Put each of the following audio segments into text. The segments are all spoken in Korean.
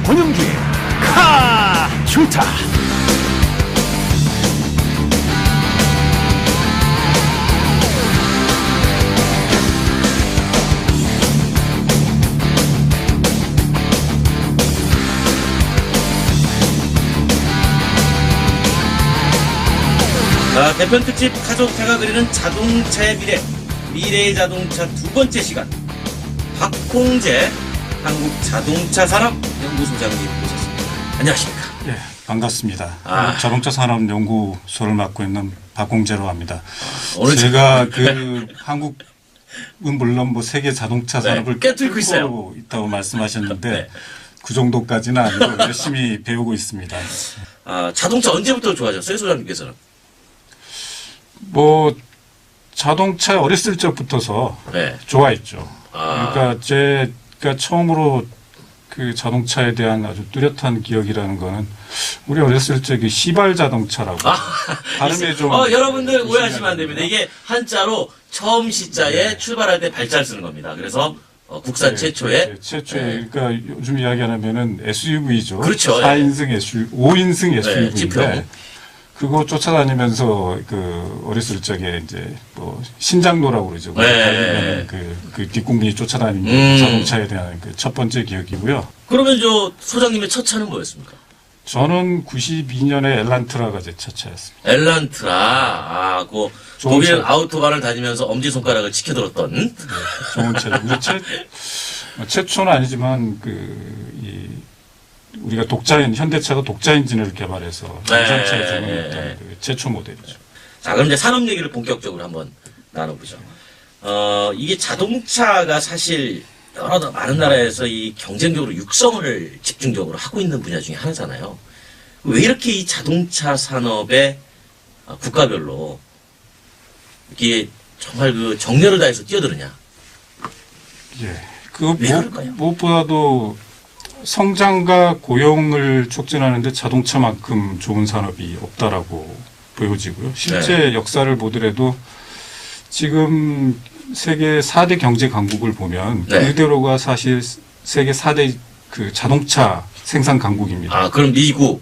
권영주의 카 좋다. 개편 특집 카조타가 그리는 자동차의 미래, 미래의 자동차 두 번째 시간. 박홍재 한국자동차산업연구소장님 모셨습니다. 안녕하십니까? 예, 반갑습니다. 아. 자동차산업연구소를 맡고 있는 박홍재로 합니다. 오늘 제가 그 한국은 물론 뭐 세계 자동차 산업을 꿰뚫고 있어요. 있다고 말씀하셨는데 네. 그 정도까지는 아니고 열심히 배우고 있습니다. 자동차 언제부터 좋아하셨어요, 소장님께서는? 뭐 자동차 어렸을 적부터서 네. 좋아했죠. 아. 그러니까 제가 처음으로 그 자동차에 대한 아주 뚜렷한 기억이라는 거는 우리 어렸을 적에 시발 자동차라고 발음에 좀 여러분들 오해하시면 안 됩니다. 이게 한자로 처음 시자에 출발할 때 발자를 쓰는 겁니다. 그래서 국산 최초의 최초의 그러니까 요즘 이야기하면은 SUV죠. 그렇죠. 4인승 SUV, 5인승 SUV인데 지프라고. 그거 쫓아다니면서 그 어렸을 적에 이제 뭐 신장로라고 그러죠. 네. 그 뒷공기 쫓아다니는 자동차에 대한 그 첫 번째 기억이고요. 그러면 저 소장님의 첫 차는 뭐였습니까? 저는 92년에 엘란트라가 제 첫 차였습니다. 엘란트라. 그 좋은 독일 차. 아우토반을 다니면서 엄지손가락을 치켜들었던. 네, 좋은 차죠. 근데 최초는 아니지만 우리가 현대차가 독자 엔진을 개발해서 전차에 적용했던 그 최초 모델이죠. 자, 그럼 이제 산업 얘기를 본격적으로 한번 나눠보죠. 이게 자동차가 사실 많은 나라에서 이 경쟁적으로 육성을 집중적으로 하고 있는 분야 중에 하나잖아요. 왜 이렇게 이 자동차 산업에 국가별로 이게 정말 그 정열을 다해서 뛰어드느냐? 예. 왜 그럴까요? 무엇보다도 성장과 고용을 촉진하는데 자동차만큼 좋은 산업이 없다라고 보여지고요. 실제 역사를 보더라도 지금 세계 4대 경제 강국을 보면 그대로가 사실 세계 4대 그 자동차 생산 강국입니다. 그럼 미국,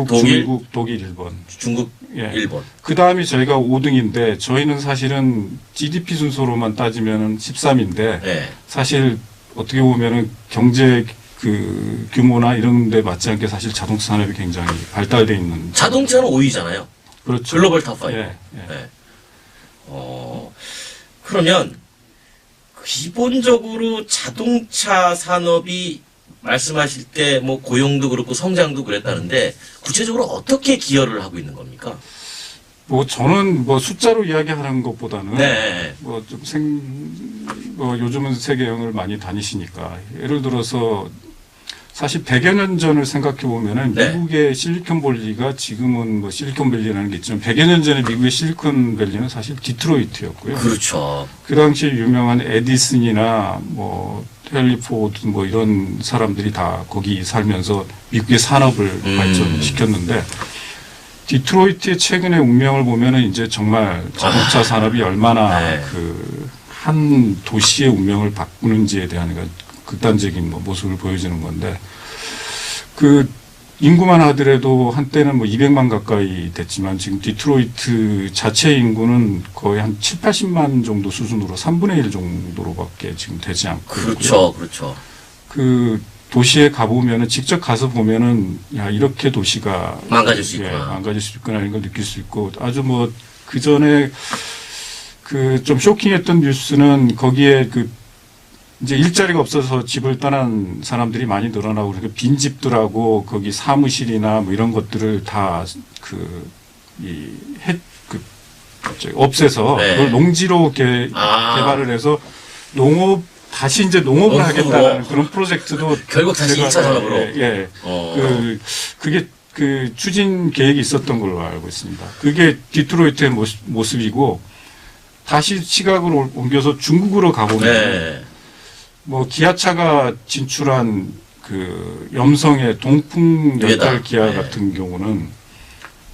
독일, 중국, 독일, 일본. 중국, 예. 일본. 그 다음이 저희가 5등인데 저희는 사실은 GDP 순서로만 따지면 13인데 네. 사실 어떻게 보면은 경제 그 규모나 이런 데 맞지 않게 사실 자동차 산업이 굉장히 발달되어 있는. 자동차는 5위잖아요. 그렇죠. 글로벌 탑5. 예, 예. 네. 그러면 기본적으로 자동차 산업이 말씀하실 때 뭐 고용도 그렇고 성장도 그랬다는데 구체적으로 어떻게 기여를 하고 있는 겁니까? 뭐 저는 뭐 숫자로 이야기하는 것보다는 네. 뭐 좀 요즘은 세계 여행을 많이 다니시니까 예를 들어서 사실 100여 년 전을 생각해 보면은 네. 미국의 실리콘밸리가 지금은 뭐 실리콘밸리라는 게 있지만 100여 년 전에 미국의 실리콘밸리는 사실 디트로이트였고요. 그렇죠. 그 당시에 유명한 에디슨이나 뭐 헨리 포드 뭐 이런 사람들이 다 거기 살면서 미국의 산업을 발전시켰는데 디트로이트의 최근의 운명을 보면은 이제 정말 자동차 산업이 얼마나 네. 그 한 도시의 운명을 바꾸는지에 대한 극단적인 모습을 보여주는 건데 그 인구만 하더라도 한때는 뭐 200만 가까이 됐지만 지금 디트로이트 자체 인구는 거의 한 7, 80만 정도 수준으로 3분의 1 정도로밖에 지금 되지 않고 그렇죠. 그렇죠. 그 도시에 가보면은 직접 가서 보면은 야 이렇게 도시가 망가질 수 있구나. 망가질 수 있구나 이런 걸 느낄 수 있고 아주 뭐 그 전에 그 좀 쇼킹했던 뉴스는 거기에 그 이제 일자리가 없어서 집을 떠난 사람들이 많이 늘어나고 그러니까 빈 집들하고 거기 사무실이나 뭐 이런 것들을 다 없애서 네. 그걸 농지로 개발을 해서 다시 이제 농업을 하겠다는 그런 프로젝트도 결국 다시 2차 산업으로. 예. 그게 그 추진 계획이 있었던 걸로 알고 있습니다. 그게 디트로이트의 모습이고 다시 시각을 옮겨서 중국으로 가보면 네. 뭐 기아차가 진출한 그 염성의 동풍 연달 기아 네. 같은 경우는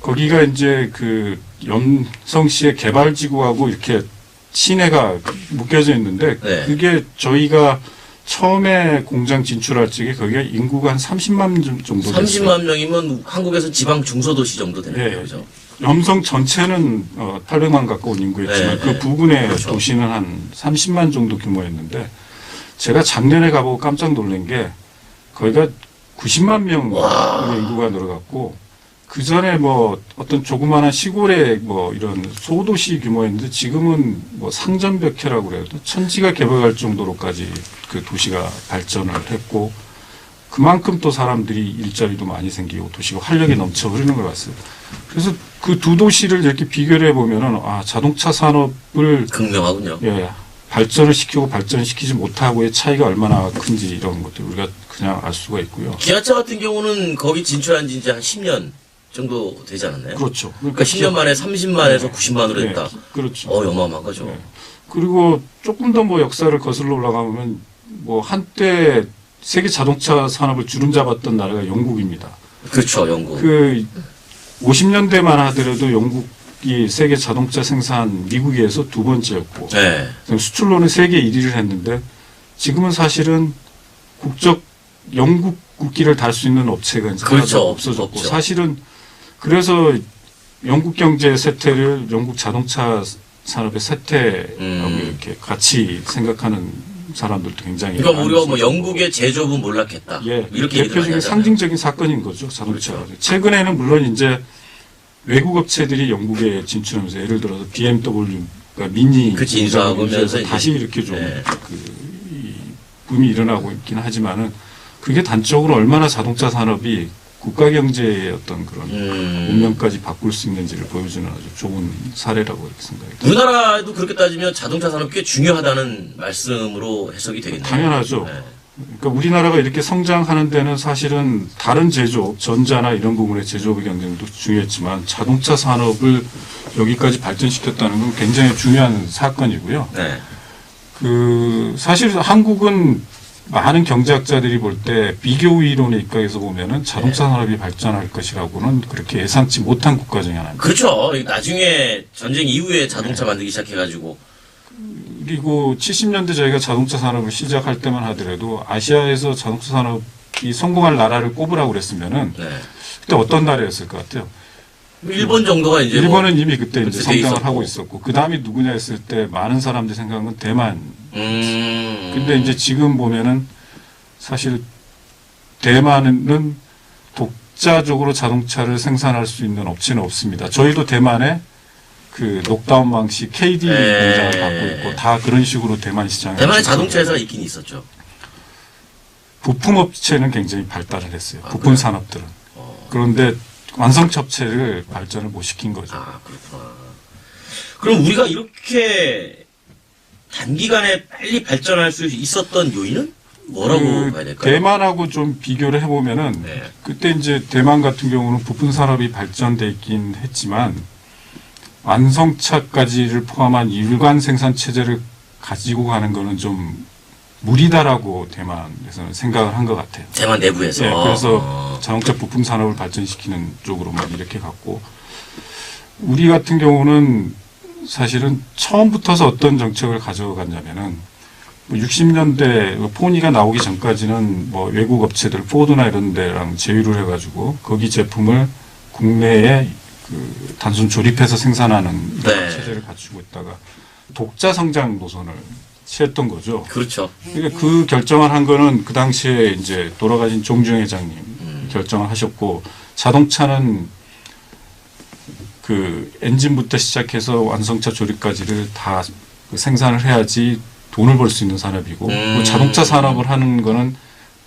거기가 이제 그 염성시의 개발지구하고 이렇게 시내가 묶여져 있는데 네. 그게 저희가 처음에 공장 진출할 적에 거기가 인구가 한 30만 정도 됐어요. 30만 명이면 한국에서 지방 중소도시 정도 되는 네. 거예요. 그죠? 염성 전체는 800만 가까운 인구였지만 네, 그 네. 부근의 그렇죠. 도시는 한 30만 정도 규모였는데 제가 작년에 가보고 깜짝 놀란 게 거기가 90만 명 인구가 늘어갔고 그 전에 뭐 어떤 조그마한 시골의 뭐 이런 소도시 규모였는데 지금은 뭐 상전벽해라고 그래도 천지가 개발할 정도로까지 그 도시가 발전을 했고 그만큼 또 사람들이 일자리도 많이 생기고 도시가 활력이 넘쳐 흐르는 걸 봤어요. 그래서 그 두 도시를 이렇게 비교를 해보면은 아 자동차 산업을 극명하군요. 예 발전을 시키고 발전시키지 못하고의 차이가 얼마나 큰지 이런 것들 우리가 그냥 알 수가 있고요. 기아차 같은 경우는 거기 진출한 지 이제 한 10년 정도 되지 않았나요? 그렇죠. 그러니까 10년 만에 30만에서 90만으로 네, 했다. 그렇죠. 어마어마한 거죠. 네. 그리고 조금 더 뭐 역사를 거슬러 올라가면 뭐 한때 세계 자동차 산업을 주름잡았던 나라가 영국입니다. 그렇죠, 영국. 그 50년대만 하더라도 영국이 세계 자동차 생산 미국에서 두 번째였고 네. 수출로는 세계 1위를 했는데 지금은 사실은 국적 영국 국기를 달 수 있는 업체가 이제 그렇죠. 하나도 없어졌고 없죠. 사실은 그래서 영국 경제 쇠퇴를 영국 자동차 산업의 쇠퇴라고 이렇게 같이 생각하는 사람들도 굉장히 그러니까 우리가 뭐 많았었고. 영국의 제조업은 몰락했다. 예, 이렇게 얘기를 많이 대표적인 하잖아요. 상징적인 사건인 거죠 자동차. 그렇죠. 최근에는 물론 이제 외국 업체들이 영국에 진출하면서 예를 들어서 BMW가 미니 그치, 인수하면서 다시 이제, 이렇게 좀 네. 이 붐이 일어나고 있긴 하지만은 그게 단적으로 얼마나 자동차 산업이 국가 경제의 어떤 그런 운명까지 바꿀 수 있는지를 보여주는 아주 좋은 사례라고 이렇게 생각합니다. 우리나라도 그렇게 따지면 자동차 산업 꽤 중요하다는 말씀으로 해석이 되겠네요. 당연하죠. 네. 그러니까 우리나라가 이렇게 성장하는 데는 사실은 다른 제조업, 전자나 이런 부분의 제조업의 경쟁도 중요했지만 자동차 산업을 여기까지 발전시켰다는 건 굉장히 중요한 사건이고요. 네. 그 사실 한국은 많은 경제학자들이 볼 때 비교 이론에 입각해서 보면은 자동차 산업이 발전할 것이라고는 그렇게 예상치 못한 국가 중에 하나입니다. 그렇죠. 나중에 전쟁 이후에 자동차 만들기 시작해가지고. 그리고 70년대 저희가 자동차 산업을 시작할 때만 하더라도 아시아에서 자동차 산업이 성공할 나라를 꼽으라고 그랬으면은 네. 그때 어떤 나라였을 것 같아요? 일본 정도가 이제 일본은 이미 그때 이제 그때 성장을 있었고. 하고 있었고 그 다음이 누구냐 했을 때 많은 사람들이 생각한 건 대만. 근데 이제 지금 보면은 사실 대만은 독자적으로 자동차를 생산할 수 있는 업체는 없습니다. 저희도 대만에 그 녹다운 방식 KD 공장을 갖고 있고 다 그런 식으로 대만 시장에 대만에 자동차 회사가 있긴 있었죠. 부품 업체는 굉장히 발달을 했어요. 아, 부품 그래요? 산업들은. 그런데 완성차 업체를 발전을 못 시킨 거죠. 아, 그렇구나. 그럼 우리가 이렇게 단기간에 빨리 발전할 수 있었던 요인은 뭐라고 봐야 될까요? 대만하고 좀 비교를 해보면은 네. 그때 이제 대만 같은 경우는 부품 산업이 발전돼 있긴 했지만 완성차까지를 포함한 일관 생산 체제를 가지고 가는 거는 좀 무리다라고 대만에서는 생각을 한 것 같아요. 대만 내부에서. 네, 그래서 자동차 부품 산업을 발전시키는 쪽으로만 이렇게 갔고 우리 같은 경우는 사실은 처음부터서 어떤 정책을 가져갔냐면은 60년대 포니가 나오기 전까지는 뭐 외국 업체들 포드나 이런 데랑 제휴를 해가지고 거기 제품을 국내에 그 단순 조립해서 생산하는 이런 네. 체제를 갖추고 있다가 독자 성장 노선을 취했던 거죠. 그렇죠. 그러니까 그 결정을 한 거는 그 당시에 이제 돌아가신 종중 회장님 결정을 하셨고 자동차는 그 엔진부터 시작해서 완성차 조립까지를 다 생산을 해야지 돈을 벌 수 있는 산업이고 그 자동차 산업을 하는 거는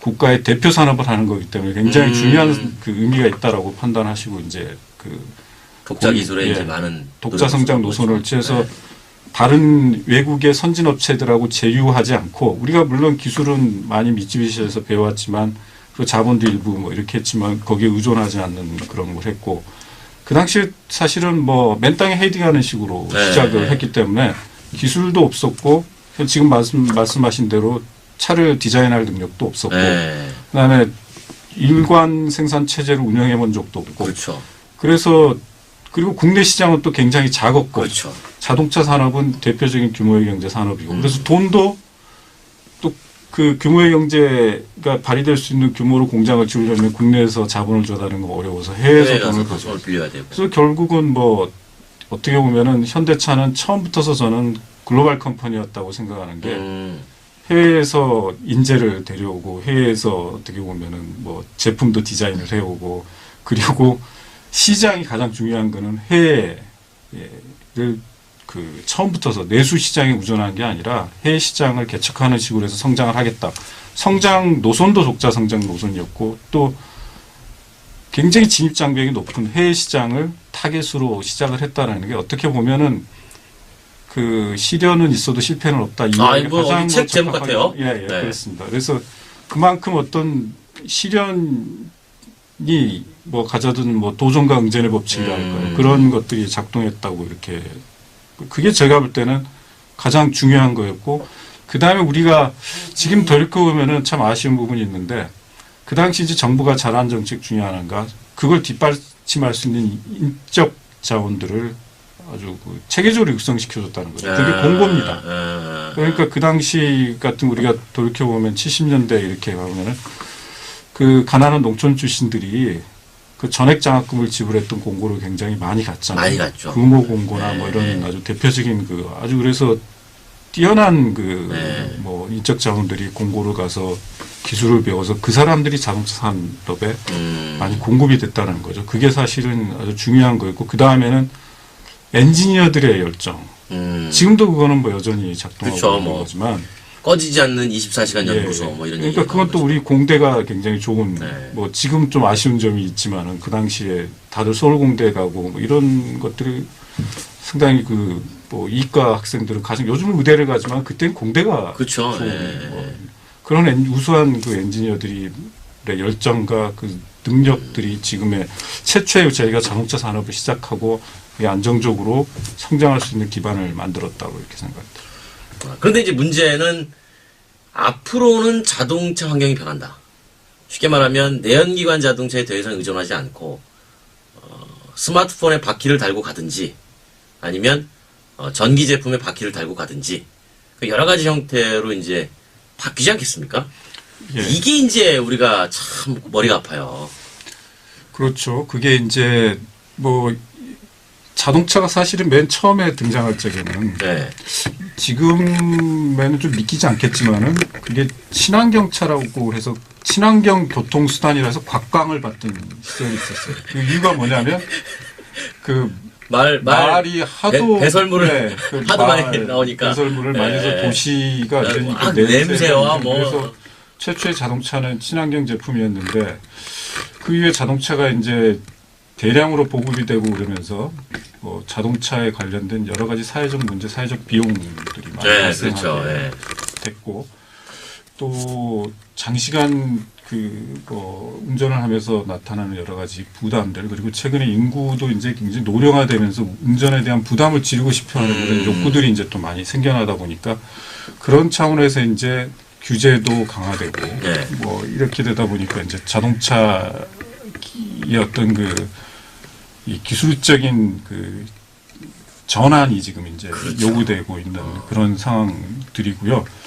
국가의 대표 산업을 하는 거기 때문에 굉장히 중요한 그 의미가 있다라고 판단하시고 이제 그 독자 기술에 예, 이제 많은 독자 성장 노선을 취해서 네. 다른 외국의 선진 업체들하고 제휴하지 않고 우리가 물론 기술은 많이 미쯔비시에서 배워왔지만 그 자본도 일부 뭐 이렇게 했지만 거기에 의존하지 않는 그런 걸 했고 그 당시에 사실은 뭐 맨땅에 헤딩하는 식으로 네. 시작을 했기 때문에 기술도 없었고 지금 말씀하신 대로 차를 디자인할 능력도 없었고 네. 그다음에 일관 생산 체제를 운영해 본 적도 없고 그렇죠. 그래서 그리고 국내 시장은 또 굉장히 작았고 그렇죠. 자동차 산업은 대표적인 규모의 경제 산업이고 그래서 돈도 또 그 규모의 경제가 발휘될 수 있는 규모로 공장을 지으려면 국내에서 자본을 줘다는 거 어려워서 해외에서 돈을 가져. 빌려야 되고. 그래서 결국은 뭐 어떻게 보면은 현대차는 처음부터서 저는 글로벌 컴퍼니였다고 생각하는 게 해외에서 인재를 데려오고 해외에서 어떻게 보면은 뭐 제품도 디자인을 해오고 그리고 시장이 가장 중요한 거는 해외를 그 처음부터서 내수 시장에 의존한 게 아니라 해외 시장을 개척하는 식으로 해서 성장을 하겠다. 성장 노선도 독자 성장 노선이었고 또 굉장히 진입 장벽이 높은 해외 시장을 타겟으로 시작을 했다라는 게 어떻게 보면은 그 시련은 있어도 실패는 없다. 이거 가장 책 제목 같아요. 예, 네. 그렇습니다. 그래서 그만큼 어떤 시련이 뭐 가져든 뭐 도전과 응전의 법칙이랄까요. 그런 것들이 작동했다고 이렇게 그게 제가 볼 때는 가장 중요한 거였고 그 다음에 우리가 지금 돌이켜보면은 참 아쉬운 부분이 있는데 그 당시 이제 정부가 잘한 정책 중에 하나가 그걸 뒷받침할 수 있는 인적 자원들을 아주 그 체계적으로 육성시켜줬다는 거죠. 그게 공고입니다. 그러니까 그 당시 같은 우리가 돌이켜보면 70년대 이렇게 가보면은 그 가난한 농촌 출신들이 그 전액 장학금을 지불했던 공고를 굉장히 많이 갔잖아요. 많이 갔죠. 금호 공고나 뭐 이런 아주 대표적인 그 아주 그래서 뛰어난 그 뭐 인적 자원들이 공고를 가서 기술을 배워서 그 사람들이 자동차 산업에 많이 공급이 됐다는 거죠. 그게 사실은 아주 중요한 거였고 그 다음에는 엔지니어들의 열정. 지금도 그거는 뭐 여전히 작동하고 그렇죠, 있는 거지만 꺼지지 않는 24시간 연구소 뭐 이런 그러니까 그건 또 우리 공대가 굉장히 좋은 뭐 지금 좀 아쉬운 점이 있지만은 그 당시에 다들 서울공대 가고 뭐 이런 것들이 상당히 그 뭐 이과 학생들은 가장 요즘은 의대를 가지만 그때는 공대가 그렇죠. 좋은 뭐 그런 우수한 그 엔지니어들이 열정과 그 능력들이 지금의 최초의 저희가 자동차 산업을 시작하고 안정적으로 성장할 수 있는 기반을 만들었다고 이렇게 생각합니다. 그런데 이제 문제는 앞으로는 자동차 환경이 변한다. 쉽게 말하면 내연기관 자동차에 더 이상 의존하지 않고 스마트폰에 바퀴를 달고 가든지 아니면 전기 제품에 바퀴를 달고 가든지 여러 가지 형태로 이제 바뀌지 않겠습니까? 예. 이게 이제 우리가 참 머리가 아파요. 그렇죠. 그게 이제 뭐 자동차가 사실은 맨 처음에 등장할 적에는 지금에는 좀 믿기지 않겠지만은 그게 친환경차라고 해서 친환경 교통수단이라서 곽광을 받던 시절이 있었어요. 그 이유가 뭐냐면 그 말이 하도 배설물을 그 하도 많이 나오니까 배설물을 많이 해서 도시가 이러니까 냄새와 뭐 그래서 최초의 자동차는 친환경 제품이었는데 그 이후에 자동차가 이제 대량으로 보급이 되고 그러면서 뭐 자동차에 관련된 여러 가지 사회적 문제, 사회적 비용들이 많이 발생하게 됐고 또 장시간 운전을 하면서 나타나는 여러 가지 부담들 그리고 최근에 인구도 이제 굉장히 노령화되면서 운전에 대한 부담을 지르고 싶어하는 그런 욕구들이 이제 또 많이 생겨나다 보니까 그런 차원에서 이제 규제도 강화되고 뭐 이렇게 되다 보니까 이제 자동차의 어떤 이 기술적인 그 전환이 지금 이제 요구되고 있는 그런 상황들이고요.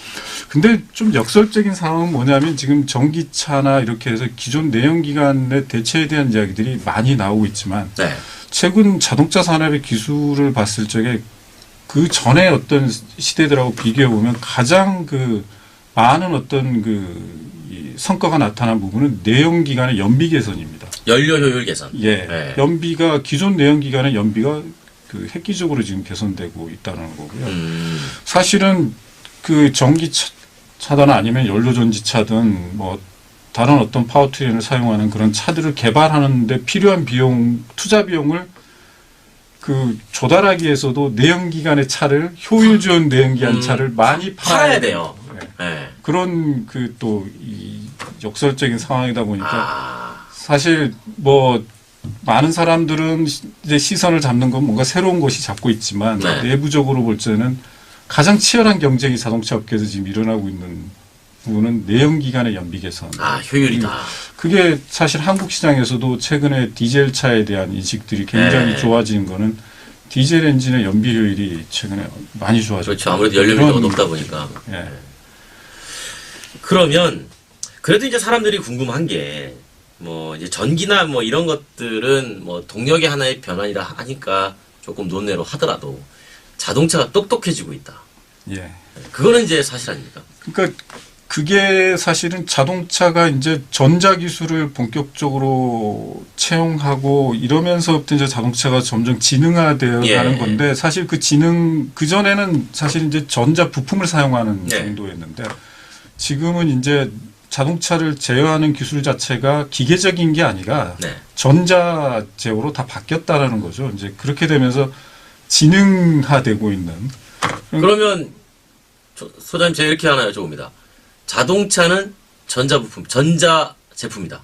근데 좀 역설적인 상황은 뭐냐면 지금 전기차나 이렇게 해서 기존 내연기관의 대체에 대한 이야기들이 많이 나오고 있지만 최근 자동차 산업의 기술을 봤을 적에 그 전에 어떤 시대들하고 비교해 보면 가장 그 많은 어떤 이 성과가 나타난 부분은 내연기관의 연비 개선입니다. 연료 효율 개선. 연비가 기존 내연기관의 연비가 그 획기적으로 지금 개선되고 있다는 거고요. 사실은 그 전기차든 아니면 연료전지차든 뭐 다른 어떤 파워트레인을 사용하는 그런 차들을 개발하는데 필요한 비용, 투자 비용을 그 조달하기 위해서도 내연기관의 차를 효율지원 내연기관 차를 많이 팔아야 돼요. 그런 그 또 이 역설적인 상황이다 보니까 사실 뭐 많은 사람들은 이제 시선을 잡는 건 뭔가 새로운 것이 잡고 있지만 내부적으로 볼 때는 가장 치열한 경쟁이 자동차 업계에서 지금 일어나고 있는 부분은 내연기관의 연비 개선. 효율이다. 그게 사실 한국 시장에서도 최근에 디젤 차에 대한 인식들이 굉장히 좋아진 거는 디젤 엔진의 연비 효율이 최근에 많이 좋아졌죠. 그렇죠. 아무래도 연료비가 높다 보니까. 예. 그러면 그래도 이제 사람들이 궁금한 게 뭐 이제 전기나 뭐 이런 것들은 뭐 동력의 하나의 변환이라 하니까 조금 논외로 하더라도 자동차가 똑똑해지고 있다. 예. 그거는 이제 사실 아닙니까? 그러니까 그게 사실은 자동차가 이제 전자 기술을 본격적으로 채용하고 이러면서부터 이제 자동차가 점점 지능화되어 예. 가는 건데 사실 그 지능 그 전에는 사실 이제 전자 부품을 사용하는 예. 정도였는데 지금은 이제 자동차를 제어하는 기술 자체가 기계적인 게 아니라 네. 전자 제어로 다 바뀌었다라는 거죠. 이제 그렇게 되면서 지능화되고 있는. 그러면 소장님 제가 이렇게 하나 여쭤봅니다. 자동차는 전자 부품, 전자 제품이다.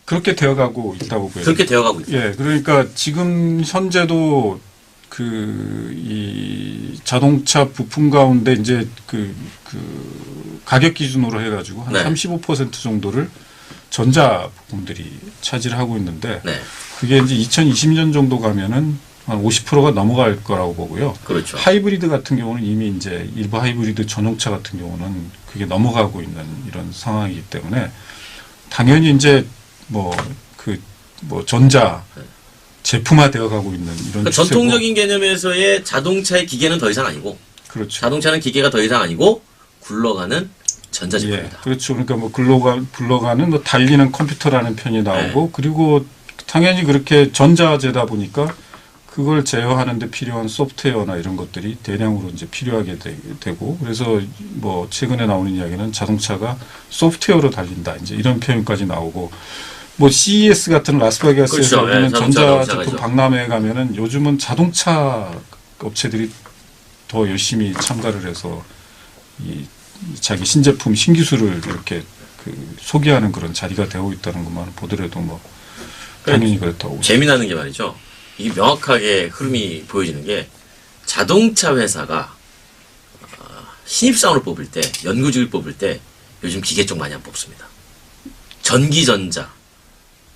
그렇게 되어가고 있다고 보여요. 그렇게 되어가고 있다. 예, 그러니까 지금 현재도 이 자동차 부품 가운데 이제 그 가격 기준으로 해가지고 한 네. 35% 정도를 전자 부품들이 차지를 하고 있는데 네. 그게 이제 2020년 정도 가면은 한 50%가 넘어갈 거라고 보고요. 그렇죠. 하이브리드 같은 경우는 이미 이제 일부 하이브리드 전용차 같은 경우는 그게 넘어가고 있는 이런 상황이기 때문에 당연히 이제 전자 제품화되어 가고 있는 이런 그러니까 추세고. 전통적인 개념에서의 자동차의 기계는 더 이상 아니고 그렇죠. 자동차는 기계가 더 이상 아니고 굴러가는 전자 예, 제품이다. 그렇죠. 그러니까 뭐 굴러가는 뭐 달리는 컴퓨터라는 편이 나오고 네. 그리고 당연히 그렇게 전자재다 보니까 그걸 제어하는데 필요한 소프트웨어나 이런 것들이 대량으로 이제 필요하게 되고 그래서 뭐 최근에 나오는 이야기는 자동차가 소프트웨어로 달린다 이제 이런 표현까지 나오고 뭐 CES 같은 라스베가스에서 그렇죠. 열리는 예, 전자 자동차 제품 나가죠. 박람회에 가면은 요즘은 자동차 업체들이 더 열심히 참가를 해서 이 자기 신제품 신기술을 이렇게 소개하는 그런 자리가 되고 있다는 것만 보더라도 뭐 당연히 그렇다고. 재미나는 게 말이죠. 이게 명확하게 흐름이 보여지는 게 자동차 회사가 신입사원을 뽑을 때, 연구직을 뽑을 때 요즘 기계 쪽 많이 안 뽑습니다. 전기전자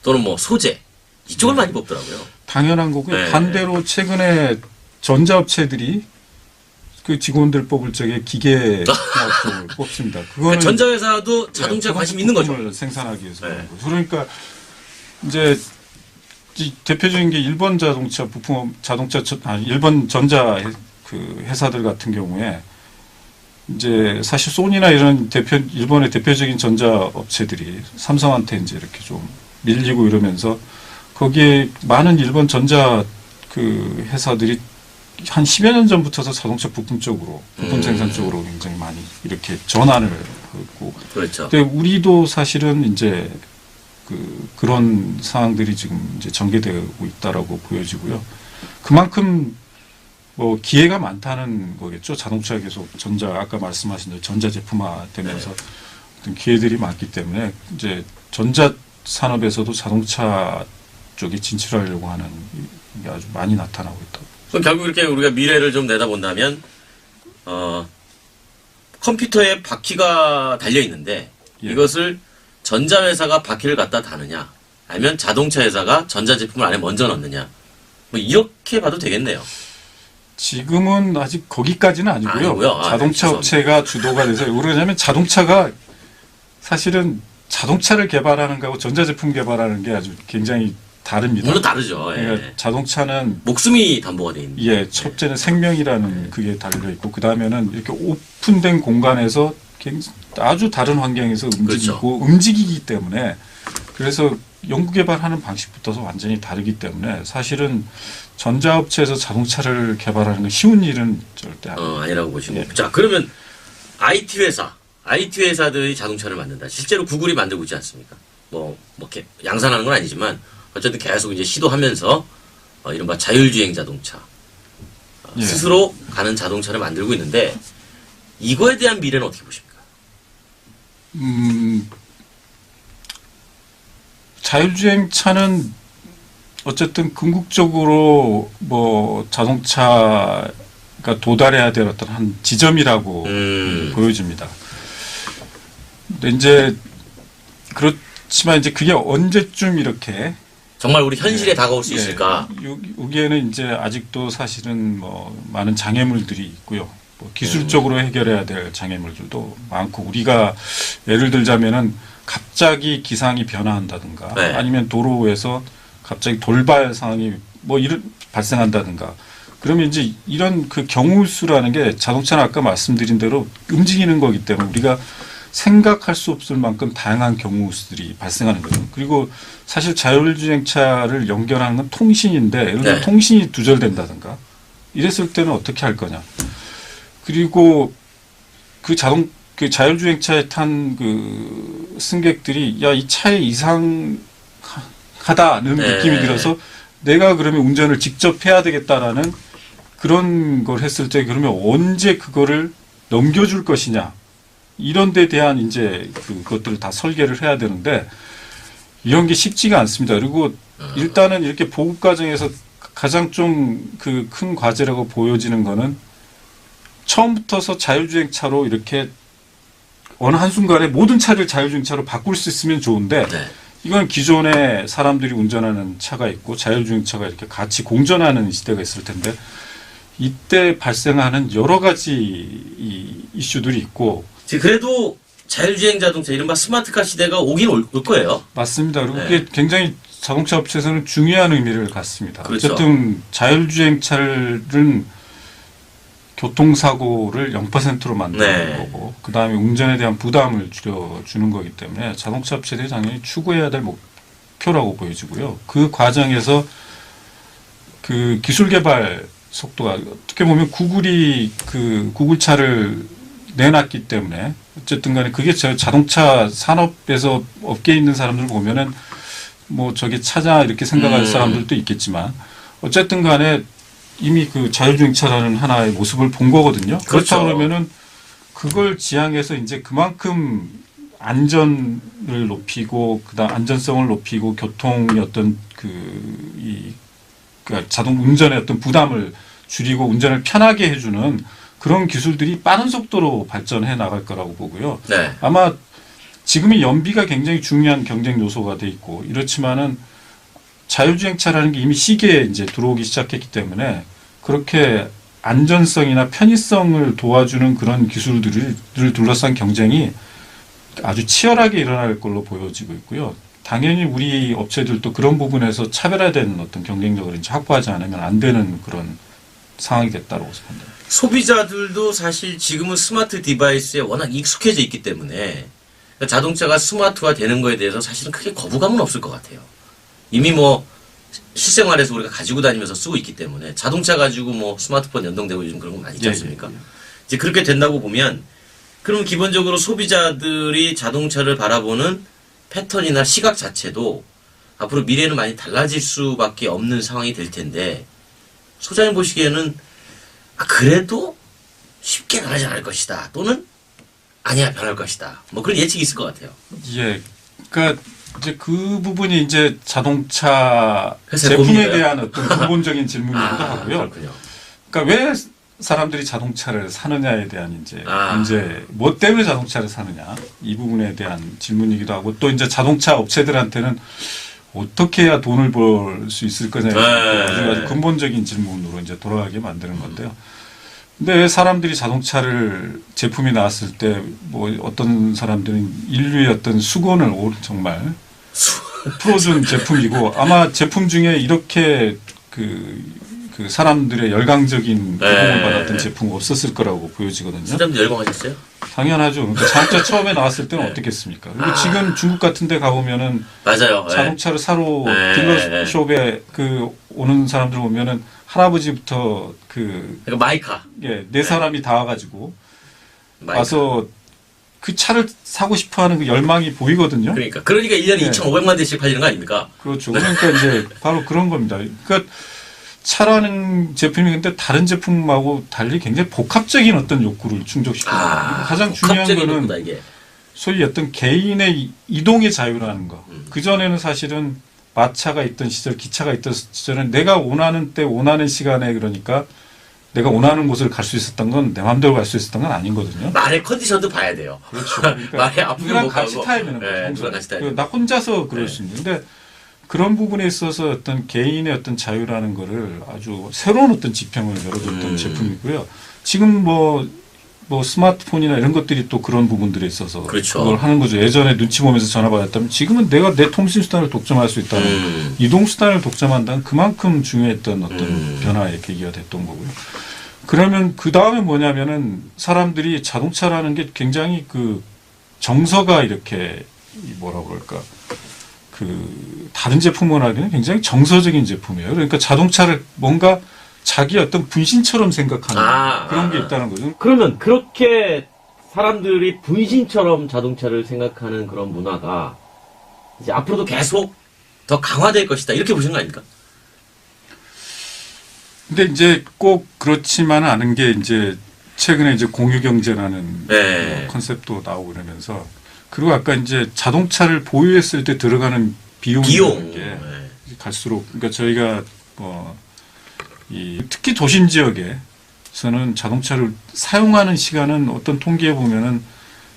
또는 뭐 소재 이쪽을 많이 뽑더라고요. 당연한 거고요. 네. 반대로 최근에 전자업체들이 그 직원들 뽑을 적에 기계 쪽을 뽑습니다. 그거는 그러니까 전자회사도 자동차에 관심 있는 거죠. 부품을 생산하기 위해서 네. 그런 거죠. 그러니까 이제 이 대표적인 게 일본 자동차 부품 일본 전자 회사들 같은 경우에 이제 사실 소니나 이런 일본의 대표적인 전자 업체들이 삼성한테 이제 이렇게 좀 밀리고 이러면서 거기에 많은 일본 전자 회사들이 한 10여 년 전부터서 자동차 부품 생산 쪽으로 굉장히 많이 이렇게 전환을 하고. 그렇죠. 근데 우리도 사실은 이제 그런 상황들이 지금 이제 전개되고 있다라고 보여지고요. 그만큼 뭐 기회가 많다는 거겠죠. 자동차가 계속 아까 말씀하신 대로 전자 제품화 되면서 어떤 기회들이 많기 때문에 이제 전자 산업에서도 자동차 쪽에 진출하려고 하는 게 아주 많이 나타나고 있다고. 그럼 결국 이렇게 우리가 미래를 좀 내다본다면 컴퓨터에 바퀴가 달려 있는데 예. 이것을 전자회사가 바퀴를 갖다 다느냐 아니면 자동차 회사가 전자제품을 안에 먼저 넣느냐 뭐 이렇게 봐도 되겠네요. 지금은 아직 거기까지는 아니고요. 아니고요. 자동차 네, 업체가 주도가 돼서 왜 그러냐면 자동차가 사실은 자동차를 개발하는 거하고 전자제품 개발하는 게 아주 굉장히 다릅니다. 물론 다르죠. 예. 그러니까 자동차는 목숨이 담보가 돼 있는. 첫째는 생명이라는 그게 달려 있고 그 다음에는 이렇게 오픈된 공간에서 아주 다른 환경에서 움직이고 움직이기 때문에 그래서 연구 개발하는 방식부터서 완전히 다르기 때문에 사실은 전자업체에서 자동차를 개발하는 건 쉬운 일은 절대 아니라고 보시고. 자, 그러면 IT 회사들이 자동차를 만든다. 실제로 구글이 만들고 있지 않습니까? 뭐 이렇게 양산하는 건 아니지만 어쨌든 계속 이제 시도하면서 이른바 자율주행 자동차 스스로 가는 자동차를 만들고 있는데 이거에 대한 미래는 어떻게 보십니까? 자율주행 차는 어쨌든 궁극적으로 뭐 자동차가 도달해야 될 어떤 한 지점이라고 보여집니다. 근데 이제 그렇지만 이제 그게 언제쯤 이렇게 정말 우리 현실에 예. 다가올 수 예. 있을까? 여기에는 이제 아직도 사실은 뭐 많은 장애물들이 있고요. 뭐 기술적으로 해결해야 될 장애물들도 많고 우리가 예를 들자면은 갑자기 기상이 변화한다든가 네. 아니면 도로에서 갑자기 돌발 상황이 뭐 이런 발생한다든가 그러면 이제 이런 그 경우 수라는 게 자동차는 아까 말씀드린 대로 움직이는 거기 때문에 우리가 생각할 수 없을 만큼 다양한 경우 수들이 발생하는 거죠. 그리고 사실 자율주행차를 연결하는 건 통신인데 예를 들어 네. 통신이 두절된다든가 이랬을 때는 어떻게 할 거냐. 그리고 그 자율주행차에 탄 그 승객들이 야, 이 차에 이상하다는 네. 느낌이 들어서 내가 그러면 운전을 직접 해야 되겠다라는 그런 걸 했을 때 그러면 언제 그거를 넘겨줄 것이냐. 이런 데 대한 이제 그것들을 다 설계를 해야 되는데 이런 게 쉽지가 않습니다. 그리고 일단은 이렇게 보급 과정에서 가장 좀 그 큰 과제라고 보여지는 거는 처음부터서 자율주행차로 이렇게 어느 한순간에 모든 차를 자율주행차로 바꿀 수 있으면 좋은데 네. 이건 기존에 사람들이 운전하는 차가 있고 자율주행차가 이렇게 같이 공존하는 시대가 있을 텐데 이때 발생하는 여러 가지 이 이슈들이 있고 그래도 자율주행 자동차 이른바 스마트카 시대가 오긴 올 거예요. 맞습니다. 그리고 네. 그게 굉장히 자동차 업체에서는 중요한 의미를 갖습니다. 그렇죠. 어쨌든 자율주행차는 교통사고를 0%로 만드는 네. 거고 그다음에 운전에 대한 부담을 줄여주는 거기 때문에 자동차 업체들이 당연히 추구해야 될 목표라고 보여지고요. 그 과정에서 그 기술 개발 속도가 어떻게 보면 구글이 그 구글차를 내놨기 때문에 어쨌든 간에 그게 자동차 산업에서 업계에 있는 사람들 보면은 뭐 저게 차자 이렇게 생각할 사람들도 있겠지만 어쨌든 간에 이미 그 자율주행차라는 하나의 모습을 본 거거든요. 그렇죠. 그렇다 그러면은 그걸 지향해서 이제 그만큼 안전을 높이고 그다음 안전성을 높이고 교통의 어떤 그러니까 자동 운전의 어떤 부담을 줄이고 운전을 편하게 해주는 그런 기술들이 빠른 속도로 발전해 나갈 거라고 보고요. 네. 아마 지금의 연비가 굉장히 중요한 경쟁 요소가 돼 있고 이렇지만은 자율주행차라는 게 이미 시계에 이제 들어오기 시작했기 때문에 그렇게 안전성이나 편의성을 도와주는 그런 기술들을 둘러싼 경쟁이 아주 치열하게 일어날 걸로 보여지고 있고요. 당연히 우리 업체들도 그런 부분에서 차별화된 어떤 경쟁력을 이제 확보하지 않으면 안 되는 그런 상황이 됐다고 봅니다. 소비자들도 사실 지금은 스마트 디바이스에 워낙 익숙해져 있기 때문에 자동차가 스마트화 되는 거에 대해서 사실은 크게 거부감은 없을 것 같아요. 이미 뭐 실생활에서 우리가 가지고 다니면서 쓰고 있기 때문에 자동차 가지고 뭐 스마트폰 연동되고 요즘 그런 거 많이 있지 않습니까? 이제 그렇게 된다고 보면 그럼 기본적으로 소비자들이 자동차를 바라보는 패턴이나 시각 자체도 앞으로 미래는 많이 달라질 수밖에 없는 상황이 될 텐데 소장님 보시기에는 그래도 쉽게 변하지 않을 것이다 또는 아니야 변할 것이다 뭐 그런 예측이 있을 것 같아요. 예, 그러니까 이제 그 부분이 이제 자동차 회사의 제품에 고민인가요? 대한 어떤 근본적인 질문이기도 하고요. 그렇군요. 그러니까 왜 사람들이 자동차를 사느냐에 대한 이제 아. 문제, 뭐 때문에 자동차를 사느냐 이 부분에 대한 질문이기도 하고 또 이제 자동차 업체들한테는 어떻게 해야 돈을 벌 수 있을 거냐에 대한 아주 근본적인 질문으로 이제 돌아가게 만드는 건데요. 근데 왜 사람들이 자동차를 제품이 나왔을 때 뭐 어떤 사람들은 인류의 어떤 수건을 정말 풀어준 제품이고 아마 제품 중에 이렇게 그 사람들의 열광적인 호응을 받았던 제품은 없었을 거라고 보여지거든요. 사람들 열광하셨어요? 당연하죠. 그러니까 자동차 처음에 나왔을 때는 어떻겠습니까? 그리고 지금 중국 같은 데 가보면은 맞아요. 자동차를 사러 네. 딜러숍에 오는 사람들 보면은 할아버지부터 그러니까 마이카. 네 사람이 다 와가지고 마이카. 와서 그 차를 사고 싶어 하는 그 열망이 보이거든요. 그러니까 1년에 네. 2,500만 대씩 팔리는 거 아닙니까? 그렇죠. 그러니까 이제 바로 그런 겁니다. 그러니까 차라는 제품이 근데 다른 제품하고 달리 굉장히 복합적인 어떤 욕구를 충족시키는 거예요. 가장 중요한 거는 욕구다, 이게. 소위 어떤 개인의 이동의 자유라는 거. 그전에는 사실은 마차가 있던 시절, 기차가 있던 시절은 내가 원하는 때 원하는 시간에 그러니까 내가 원하는 곳을 갈 수 있었던 건 내 마음대로 갈 수 있었던 건 아니거든요. 말의 컨디션도 봐야 돼요. 그렇죠. 그러니까 말의 앞으로 누구랑 못 같이 가고. 타야 되는 네, 거죠. 누구랑 같이 타야 나 혼자서 그럴 수 있는데 그런 부분에 있어서 어떤 개인의 어떤 자유라는 거를 아주 새로운 어떤 지평을 열어줬던 제품이고요. 지금 뭐 스마트폰이나 이런 것들이 또 그런 부분들에 있어서 그렇죠. 그걸 하는 거죠. 예전에 눈치 보면서 전화 받았다면 지금은 내가 내 통신 수단을 독점할 수 있다는 이동 수단을 독점한다는 그만큼 중요했던 어떤 변화의 계기가 됐던 거고요. 그러면 그 다음에 뭐냐면은 사람들이 자동차라는 게 굉장히 그 정서가 이렇게 뭐라 그럴까 그 다른 제품을 하기는 굉장히 정서적인 제품이에요. 그러니까 자동차를 뭔가 자기 어떤 분신처럼 생각하는 그런 게 있다는 거죠. 그러면 그렇게 사람들이 분신처럼 자동차를 생각하는 그런 문화가 이제 앞으로도 계속 더 강화될 것이다. 이렇게 보시는 거 아닙니까? 근데 이제 꼭 그렇지만은 않은 게 이제 최근에 이제 공유경제라는 컨셉도 나오고 그러면서 그리고 아까 이제 자동차를 보유했을 때 들어가는 비용이라는 게 갈수록 그러니까 저희가 특히 도심 지역에서는 자동차를 사용하는 시간은 어떤 통계에 보면은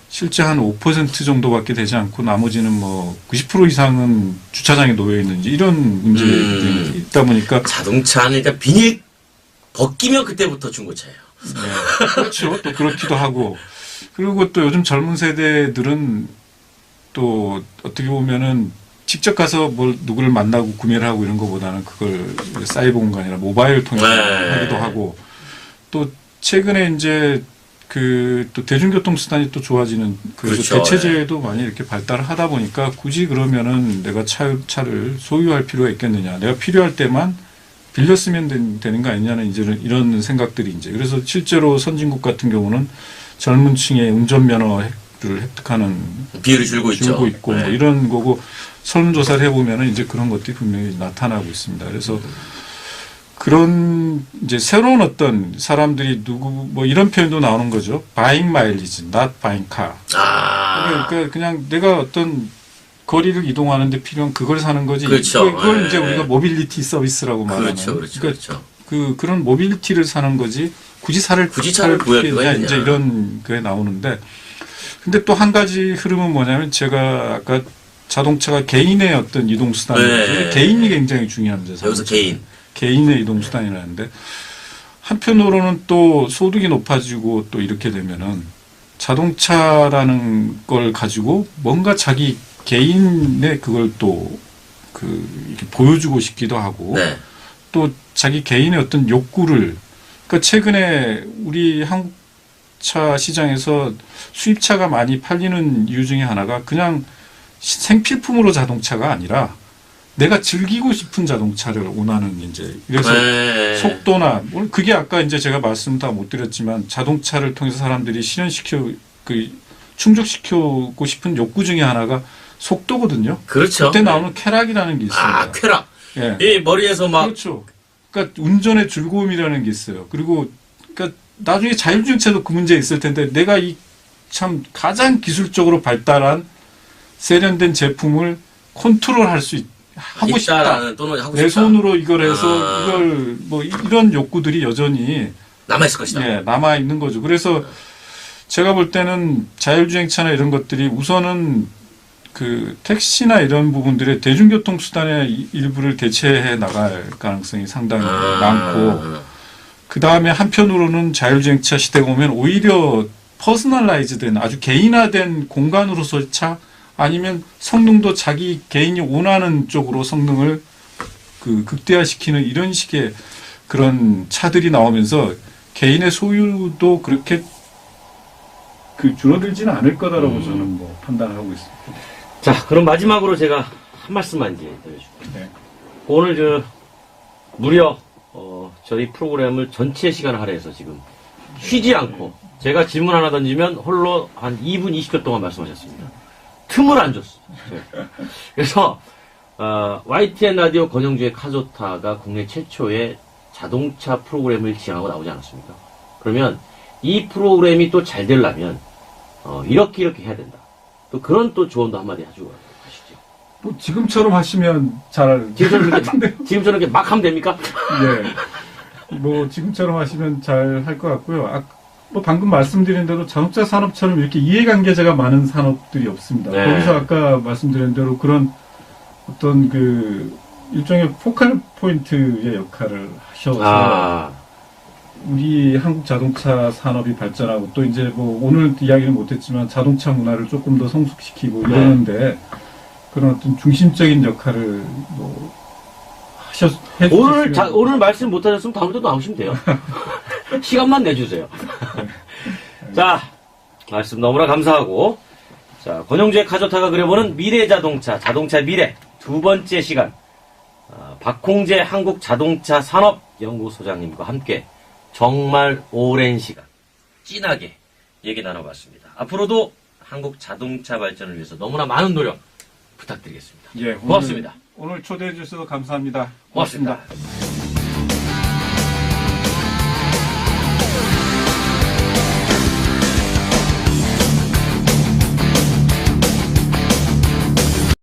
실제 한 5% 정도밖에 되지 않고 나머지는 뭐 90% 이상은 주차장에 놓여 있는지 이런 문제들이 있다 보니까 자동차는 그러니까 비닐 벗기면 그때부터 중고차예요. 네, 그렇죠. 또 그렇기도 하고 그리고 또 요즘 젊은 세대들은 또 어떻게 보면은 직접 가서 뭘 누구를 만나고 구매를 하고 이런 것보다는 그걸 사이버 공간이나 모바일 통해서 하기도 하고 또 최근에 이제 그 또 대중교통 수단이 또 좋아지는 그래서 대체제도 많이 이렇게 발달을 하다 보니까 굳이 그러면은 내가 차를 소유할 필요가 있겠느냐 내가 필요할 때만 빌려 쓰면 되는 거 아니냐는 이제 이런 생각들이 이제 그래서 실제로 선진국 같은 경우는 젊은 층의 운전면허를 획득하는 비율이 줄고 있고 뭐 이런 거고 설문조사를 해보면은 이제 그런 것들이 분명히 나타나고 있습니다. 그래서 그런 이제 새로운 어떤 사람들이 뭐 이런 표현도 나오는 거죠. buying mileage, not buying car. 그러니까 그냥 내가 어떤 거리를 이동하는데 필요한 그걸 사는 거지. 그렇죠. 그걸 이제 우리가 모빌리티 서비스라고 말하는. 그렇죠. 그런 모빌리티를 사는 거지. 굳이 차를 구할 필요가 이제 이런 게 나오는데. 근데 또 한 가지 흐름은 뭐냐면 제가 아까 자동차가 개인의 어떤 이동 수단인데 개인이 굉장히 중요합니다. 여기서 개인의 이동 수단이라는데 한편으로는 또 소득이 높아지고 또 이렇게 되면은 자동차라는 걸 가지고 뭔가 자기 개인의 그걸 또 이렇게 보여주고 싶기도 하고 또 자기 개인의 어떤 욕구를 그러니까 최근에 우리 한국차 시장에서 수입차가 많이 팔리는 이유 중에 하나가 그냥 생필품으로 자동차가 아니라 내가 즐기고 싶은 자동차를 원하는 이제 그래서 속도나 그게 아까 이제 제가 말씀 다 못 드렸지만 자동차를 통해서 사람들이 충족시키고 싶은 욕구 중에 하나가 속도거든요. 그렇죠. 그때 나오는 쾌락이라는 게 있습니다. 쾌락. 예. 이 머리에서 막 그렇죠. 그러니까 운전의 즐거움이라는 게 있어요. 그리고 그러니까 나중에 자율주행차도 그 문제 있을 텐데 내가 이 참 가장 기술적으로 발달한 세련된 제품을 컨트롤할 수 하고 싶다. 또는 하고 내 싶다. 손으로 이걸 해서 이걸 뭐 이런 욕구들이 여전히 남아있을 것이다. 예, 남아 있는 거죠. 그래서 제가 볼 때는 자율주행차나 이런 것들이 우선은 그 택시나 이런 부분들의 대중교통 수단의 일부를 대체해 나갈 가능성이 상당히 많고 그 다음에 한편으로는 자율주행차 시대가 오면 오히려 퍼스널라이즈된 아주 개인화된 공간으로서차 아니면 성능도 자기 개인이 원하는 쪽으로 성능을 극대화시키는 이런 식의 그런 차들이 나오면서 개인의 소유도 그렇게 줄어들지는 않을 거다라고 저는 뭐 판단을 하고 있습니다. 자, 그럼 마지막으로 제가 한 말씀만 이제 드려줄게요. 네. 오늘 무려 저희 프로그램을 전체 시간을 할애해서 지금 쉬지 않고 제가 질문 하나 던지면 홀로 한 2분 20초 동안 말씀하셨습니다. 틈을 안 줬어요. 그래서 YTN 라디오 권영주의 카조타가 국내 최초의 자동차 프로그램을 지향하고 나오지 않았습니까? 그러면 이 프로그램이 또 잘 되려면 이렇게 해야 된다. 또 그런 또 조언도 한마디 해주고 가시죠. 뭐 지금처럼 하시면 잘 지금처럼 이렇게 막 하면 됩니까? 네. 뭐 지금처럼 하시면 잘 할 것 같고요. 뭐 방금 말씀드린 대로 자동차 산업처럼 이렇게 이해관계자가 많은 산업들이 없습니다. 네. 거기서 아까 말씀드린 대로 그런 어떤 그 일종의 포컬 포인트의 역할을 하셔서 우리 한국 자동차 산업이 발전하고 또 이제 뭐 오늘 이야기는 못했지만 자동차 문화를 조금 더 성숙시키고 이러는데 그런 어떤 중심적인 역할을 뭐 해주셨으면 오늘 말씀 못하셨으면 다음부터 나오시면 돼요. 시간만 내주세요. 자, 말씀 너무나 감사하고, 자, 권영주의 카조타가 그려보는 미래 자동차, 자동차 미래 두 번째 시간, 박홍재 한국자동차 산업연구소장님과 함께 정말 오랜 시간 진하게 얘기 나눠봤습니다. 앞으로도 한국 자동차 발전을 위해서 너무나 많은 노력 부탁드리겠습니다. 예, 고맙습니다. 오늘 초대해 주셔서 감사합니다. 고맙습니다.